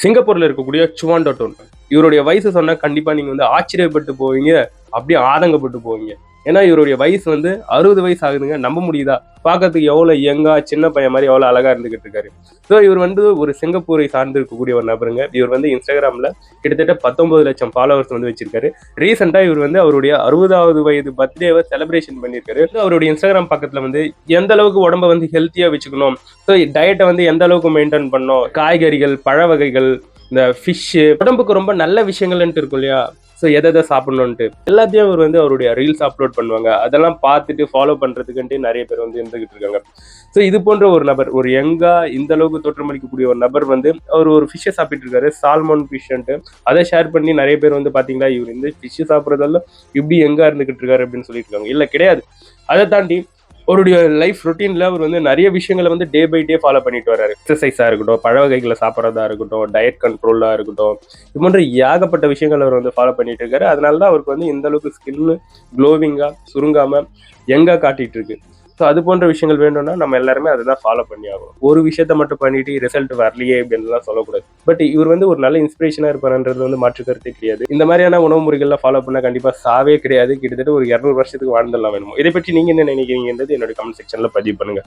சிங்கப்பூர்ல இருக்கக்கூடிய சுவாண்டோட்டோன். இவருடைய வயசு சொன்னா கண்டிப்பா நீங்க வந்து ஆச்சரியப்பட்டு போவீங்க. அப்படியே ஆதங்கப்பட்டு போவீங்க. ஏன்னா இவருடைய வயசு வந்து 60 வயசு ஆகுதுங்க. நம்ப முடியுதா? பார்க்கறதுக்கு எவ்வளவு யங்கா சின்ன பையன் மாதிரி எவ்வளவு அழகா இருந்துகிட்டு இருக்காரு. ஸோ இவர் வந்து ஒரு சிங்கப்பூரை சார்ந்து இருக்கக்கூடிய ஒரு நபருங்க. இவர் வந்து இன்ஸ்டாகிராம்ல கிட்டத்தட்ட 19 லட்சம் ஃபாலோவர்ஸ் வந்து வச்சிருக்காரு. ரீசெண்டா இவர் வந்து அவருடைய 60வது வயது பர்த்டேவை செலிப்ரேஷன் பண்ணியிருக்காரு. அவருடைய இன்ஸ்டாகிராம் பக்கத்துல வந்து எந்த அளவுக்கு உடம்ப வந்து ஹெல்த்தியா வச்சுக்கணும், ஸோ டயட்டை வந்து எந்த அளவுக்கு மெயின்டைன் பண்ணணும், காய்கறிகள், பழ வகைகள், இந்த ஃபிஷ், உடம்புக்கு ரொம்ப நல்ல விஷயங்கள்ன்ட்டு இருக்கும் இல்லையா, ஸோ எதை சாப்பிடணும்ட்டு எல்லாத்தையும் அவர் வந்து அவருடைய ரீல்ஸ் அப்லோட் பண்ணுவாங்க. அதெல்லாம் பார்த்துட்டு ஃபாலோ பண்றதுக்குன்ட்டு நிறைய பேர் வந்து இருந்துகிட்டு இருக்காங்க. ஸோ இது போன்ற ஒரு நபர், ஒரு யங்கா இந்த அளவுக்கு தோற்றமளிக்கக்கூடிய ஒரு நபர் வந்து அவர் ஒரு ஃபிஷ்ஷை சாப்பிட்டு இருக்காரு, சால்மோன் ஃபிஷ்ன்ட்டு. அதை ஷேர் பண்ணி நிறைய பேர் வந்து பாத்தீங்களா, இவர் இந்த ஃபிஷ் சாப்பிட்றதால இப்படி எங்கா இருந்துகிட்டு இருக்காரு அப்படின்னு சொல்லிட்டு இருக்காங்க. இல்ல கிடையாது. அதை தாண்டி அவருடைய லைஃப் ரொட்டீன்ல அவர் வந்து நிறைய விஷயங்களை வந்து டே பை டே ஃபாலோ பண்ணிட்டு வர்றாரு. எக்ஸசைஸா இருக்கட்டும், பழ வகைகளை சாப்பிட்றதா இருக்கட்டும், டயட் கண்ட்ரோலா இருக்கட்டும், இது போன்ற ஏகப்பட்ட விஷயங்கள் அவர் வந்து ஃபாலோ பண்ணிட்டு இருக்காரு. அதனாலதான் அவருக்கு வந்து இந்த அளவுக்கு ஸ்கின் க்ளோவிங்கா, சுருங்காம, யங்கா காட்டிட்டு இருக்கு. ஸோ அது போன்ற விஷயங்கள் வேணும்னா நம்ம எல்லாருமே அதை தான் ஃபாலோ பண்ணி ஆகணும். ஒரு விஷயத்த மட்டும் பண்ணிட்டு ரிசல்ட் வரலையே அப்படின்லாம் சொல்லக்கூடாது. பட் இவர் வந்து ஒரு நல்ல இன்ஸ்பிரேஷனா இருப்பாருன்றது வந்து மாற்று கருத்தே கிடையாது. இந்த மாதிரியான உணவு முறைகள்லாம் ஃபாலோ பண்ணா கண்டிப்பா சாவே கிடையாது. கிட்டத்தட்ட ஒரு 200 வருஷத்துக்கு வாழ்ந்துடலாம் வேணுமோ. இதை பற்றி நீங்க என்ன நினைக்கிறீங்கன்றது என்னோட கமெண்ட் செக்ஷன்ல பதிவு பண்ணுங்க.